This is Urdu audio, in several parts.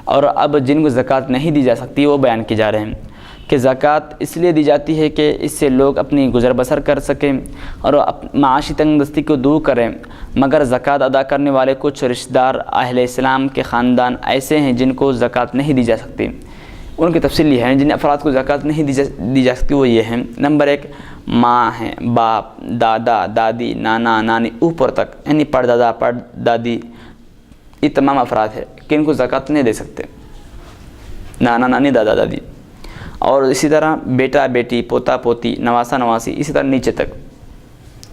اور اب جن کو زکوٰۃ نہیں دی جا سکتی وہ بیان کی جا رہے ہیں کہ زکوٰۃ اس لیے دی جاتی ہے کہ اس سے لوگ اپنی گزر بسر کر سکیں اور معاشی تنگ دستی کو دور کریں، مگر زکوٰۃ ادا کرنے والے کچھ رشتہ دار اہل اسلام کے خاندان ایسے ہیں جن کو زکوٰۃ نہیں دی جا سکتی۔ ان کی تفصیل یہ ہے، جن افراد کو زکوٰۃ نہیں دی جا سکتی وہ یہ ہیں: نمبر 1 ماں ہیں، باپ، دادا، دادی، نانا، نانی، اوپر تک، یعنی پردادا، پردادی، یہ تمام افراد ہیں کہ ان کو زکوٰۃ نہیں دے سکتے، نانا، نانی، دادا، دادی۔ اور اسی طرح بیٹا، بیٹی، پوتا، پوتی، نواسا، نواسی، اسی طرح نیچے تک،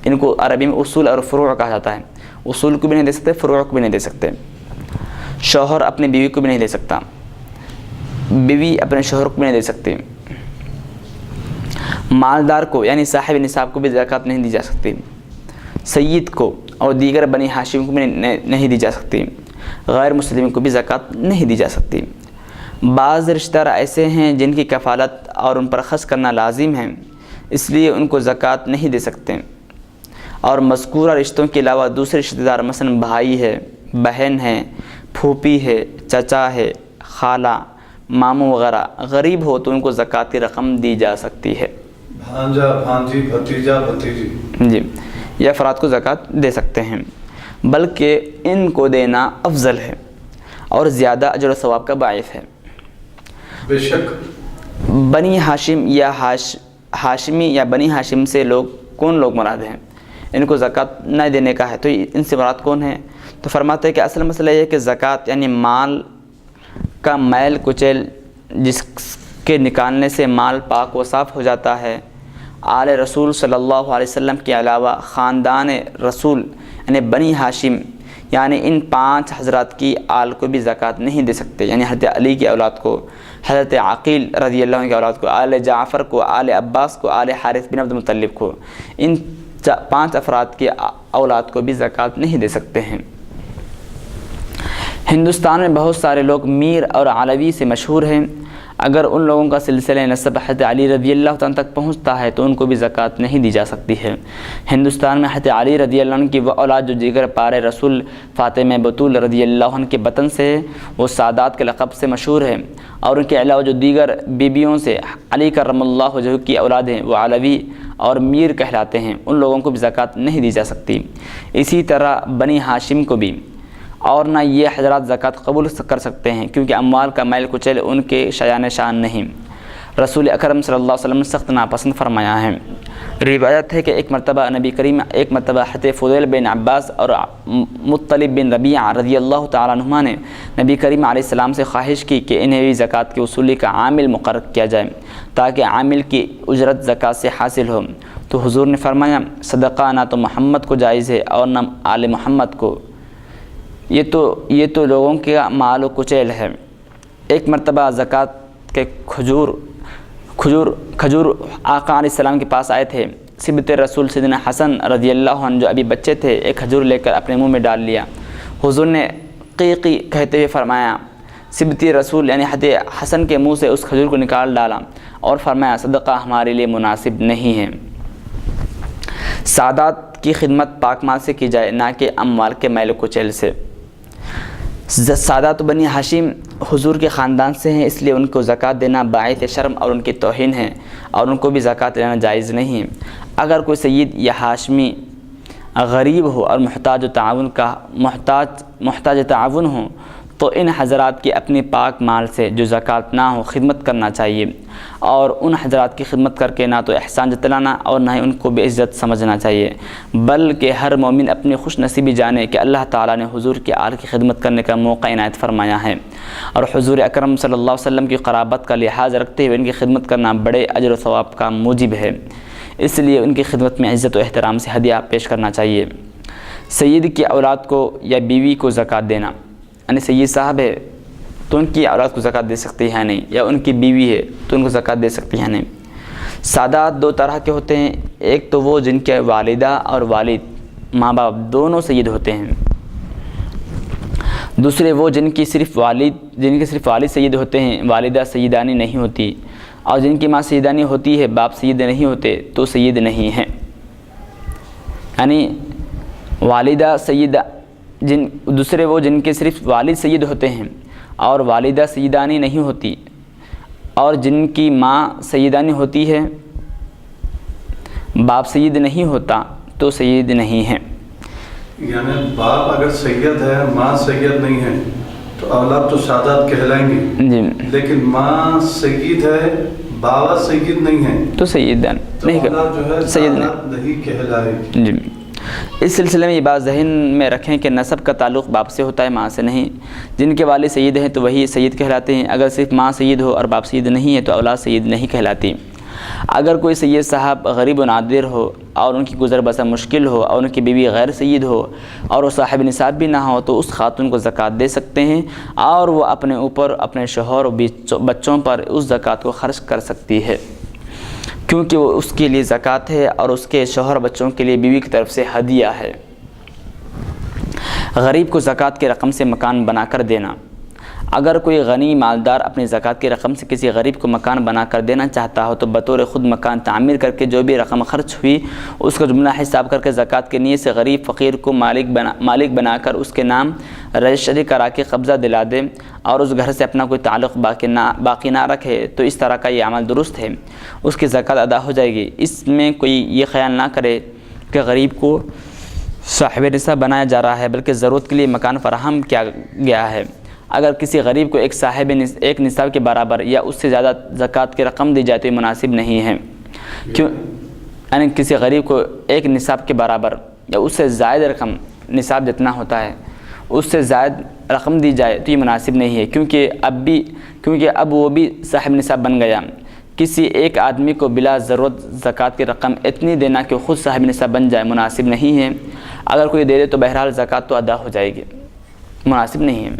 ان کو عربی میں اصول اور فروع کہا جاتا ہے۔ اصول کو بھی نہیں دے سکتے، فروع کو بھی نہیں دے سکتے۔ شوہر اپنی بیوی کو بھی نہیں دے سکتا، بیوی اپنے شوہر کو بھی نہیں دے سکتی۔ مالدار کو یعنی صاحب نصاب کو بھی زکوٰۃ نہیں دی جا سکتی۔ سید کو اور دیگر بنی ہاشم کو بھی نہیں دی جا سکتی۔ غیر مسلم کو بھی زکوٰۃ نہیں دی جا سکتی۔ بعض رشتہ دار ایسے ہیں جن کی کفالت اور ان پر خرچ کرنا لازم ہے، اس لیے ان کو زکوٰۃ نہیں دے سکتے۔ اور مذکورہ رشتوں کے علاوہ دوسرے رشتہ دار مثلا بھائی ہے، بہن ہے، پھوپھی ہے، چچا ہے، خالہ، ماموں وغیرہ غریب ہو تو ان کو زکوٰۃ کی رقم دی جا سکتی ہے۔ بھانجا، بھانجی، بھتیجا، بھتیجی، جی، یہ افراد کو زکوٰۃ دے سکتے ہیں، بلکہ ان کو دینا افضل ہے اور زیادہ اجر و ثواب کا باعث ہے۔ بے شک بنی ہاشم یا ہاشمی یا بنی ہاشم سے کون لوگ مراد ہیں؟ ان کو زکوٰۃ نہ دینے کا ہے، تو ان سے مراد کون ہے؟ تو فرماتے ہیں کہ اصل مسئلہ یہ ہے کہ زکوٰۃ یعنی مال کا میل کچیل جس کے نکالنے سے مال پاک و صاف ہو جاتا ہے، آل رسول صلی اللہ علیہ وسلم کے علاوہ خاندان رسول یعنی بنی ہاشم یعنی ان 5 حضرات کی آل کو بھی زکوٰۃ نہیں دے سکتے، یعنی حضرت علی کی اولاد کو، حضرت عقیل رضی اللہ عنہ کی اولاد کو، آل جعفر کو، آل عباس کو، آل حارث بن عبد المطلب کو، ان 5 افراد کی اولاد کو بھی زکوٰۃ نہیں دے سکتے ہیں۔ ہندوستان میں بہت سارے لوگ میر اور علوی سے مشہور ہیں، اگر ان لوگوں کا سلسلہ نسب حضرت علی رضی اللہ عنہ تک پہنچتا ہے تو ان کو بھی زکوٰۃ نہیں دی جا سکتی ہے۔ ہندوستان میں حضرت علی رضی اللہ عنہ کی وہ اولاد جو دیگر پارے رسول فاطمہ بطول رضی اللہ عنہ کے بطن سے ہے، وہ سادات کے لقب سے مشہور ہے، اور ان کے علاوہ جو دیگر بیویوں سے علی کرم اللہ وجہہ کی اولاد ہیں وہ علوی اور میر کہلاتے ہیں، ان لوگوں کو بھی زکوٰۃ نہیں دی جا سکتی۔ اسی طرح بنی ہاشم کو بھی، اور نہ یہ حضرات زکوٰۃ قبول کر سکتے ہیں کیونکہ اموال کا میل کچیل ان کے شایان شان نہیں۔ رسول اکرم صلی اللہ علیہ وسلم نے سخت ناپسند فرمایا ہے۔ روایت ہے کہ ایک مرتبہ حضرت فضیل بن عباس اور مطلب بن ربیعہ رضی اللہ تعالیٰ عنہما نے نبی کریم علیہ السلام سے خواہش کی کہ انہیں بھی زکوٰۃ کی وصولی کا عامل مقرر کیا جائے تاکہ عامل کی اجرت زکوٰۃ سے حاصل ہو، تو حضور نے فرمایا صدقہ نہ تو محمد کو جائز ہے اور نہ آل محمد کو، یہ تو لوگوں کا مال و کچیل ہے۔ ایک مرتبہ زکوٰۃ کے کھجور آقا علیہ السلام کے پاس آئے تھے۔ سبط رسول سیدنا حسن رضی اللہ عنہ جو ابھی بچے تھے ایک کھجور لے کر اپنے منہ میں ڈال لیا۔ حضور نے قیقی کہتے ہوئے فرمایا، سبطی رسول یعنی حضرت حسن کے منہ سے اس کھجور کو نکال ڈالا اور فرمایا صدقہ ہمارے لیے مناسب نہیں ہے۔ سادات کی خدمت پاک مال سے کی جائے، نہ کہ اموال کے میل و کچیل سے۔ سادات بنی ہاشم حضور کے خاندان سے ہیں، اس لیے ان کو زکوٰۃ دینا باعث شرم اور ان کی توہین ہے، اور ان کو بھی زکوٰۃ لینا جائز نہیں ہے۔ اگر کوئی سید یا ہاشمی غریب ہو اور محتاج تعاون ہو تو ان حضرات کی اپنے پاک مال سے جو زکوٰۃ نہ ہو خدمت کرنا چاہیے، اور ان حضرات کی خدمت کر کے نہ تو احسان جتلانا اور نہ ہی ان کو بے عزت سمجھنا چاہیے، بلکہ ہر مومن اپنی خوش نصیبی جانے کہ اللہ تعالیٰ نے حضور کے آل کی خدمت کرنے کا موقع عنایت فرمایا ہے، اور حضور اکرم صلی اللہ علیہ وسلم کی قرابت کا لحاظ رکھتے ہوئے ان کی خدمت کرنا بڑے اجر و ثواب کا موجب ہے، اس لیے ان کی خدمت میں عزت و احترام سے ہدیہ پیش کرنا چاہیے۔ سید کی اولاد کو یا بیوی کو زکوٰۃ دینا، یعنی سید صاحب ہے تو ان کی اولاد کو زکوٰۃ دے سکتی ہے نہیں، یا ان کی بیوی ہے تو ان کو زکوٰۃ دے سکتی ہے نہیں۔ سادات 2 طرح کے ہوتے ہیں، ایک تو وہ جن کے والدہ اور والد ماں باپ دونوں سید ہوتے ہیں، دوسرے وہ جن کے صرف والد سید ہوتے ہیں، والدہ سیدانی نہیں ہوتی، اور جن کی ماں سیدانی ہوتی ہے باپ سید نہیں ہوتے تو سید نہیں ہیں۔ یعنی والدہ سیدہ دوسرے وہ جن کے صرف والد سید ہوتے ہیں اور والدہ سیدانی نہیں ہوتی اور جن کی ماں سیدانی ہوتی ہے، باپ سید نہیں ہوتا تو سید نہیں ہیں۔ یعنی باپ اگر سید ہے، ماں سید نہیں ہے تو اولاد تو سادات کہلائیں گے، جی، لیکن ماں سید ہے، بابا سید نہیں ہے تو سید تو نہیں اولاد جو ہے سید سادات نہیں کہلائے گی۔ جی، اس سلسلے میں یہ بات ذہن میں رکھیں کہ نسب کا تعلق باپ سے ہوتا ہے، ماں سے نہیں۔ جن کے والد سید ہیں تو وہی سید کہلاتے ہیں۔ اگر صرف ماں سید ہو اور باپ سید نہیں ہے تو اولاد سید نہیں کہلاتی۔ اگر کوئی سید صاحب غریب و نادر ہو اور ان کی گزر بسر مشکل ہو اور ان کی بیوی غیر سید ہو اور وہ صاحب نصاب بھی نہ ہو تو اس خاتون کو زکوٰۃ دے سکتے ہیں اور وہ اپنے اوپر، اپنے شوہر و بچوں پر اس زکوٰۃ کو خرچ کر سکتی ہے، کیونکہ وہ اس کے لیے زکوٰۃ ہے اور اس کے شوہر بچوں کے لیے بیوی کی طرف سے ہدیہ ہے۔ غریب کو زکوٰۃ کی رقم سے مکان بنا کر دینا۔ اگر کوئی غنی مالدار اپنی زکوٰۃ کی رقم سے کسی غریب کو مکان بنا کر دینا چاہتا ہو تو بطور خود مکان تعمیر کر کے جو بھی رقم خرچ ہوئی اس کا جملہ حساب کر کے زکوٰۃ کی نیت سے غریب فقیر کو مالک بنا کر اس کے نام رجسٹری کرا کے قبضہ دلا دے اور اس گھر سے اپنا کوئی تعلق باقی نہ رکھے تو اس طرح کا یہ عمل درست ہے، اس کی زکوٰۃ ادا ہو جائے گی۔ اس میں کوئی یہ خیال نہ کرے کہ غریب کو صاحب نصاب بنایا جا رہا ہے، بلکہ ضرورت کے لیے مکان فراہم کیا گیا ہے۔ اگر کسی غریب کو ایک نصاب کے برابر یا اس سے زیادہ زکوٰۃ کی رقم دی جائے تو یہ مناسب نہیں ہے۔ کیوں؟ یعنی کسی غریب کو ایک نصاب کے برابر یا اس سے زائد رقم، نصاب جتنا ہوتا ہے اس سے زائد رقم دی جائے تو یہ مناسب نہیں ہے، کیونکہ اب وہ بھی صاحب نصاب بن گیا۔ کسی ایک آدمی کو بلا ضرورت زکوٰۃ کی رقم اتنی دینا کہ خود صاحب نصاب بن جائے مناسب نہیں ہے۔ اگر کوئی دے دے تو بہرحال زکوٰۃ تو ادا ہو جائے گی، مناسب نہیں ہے۔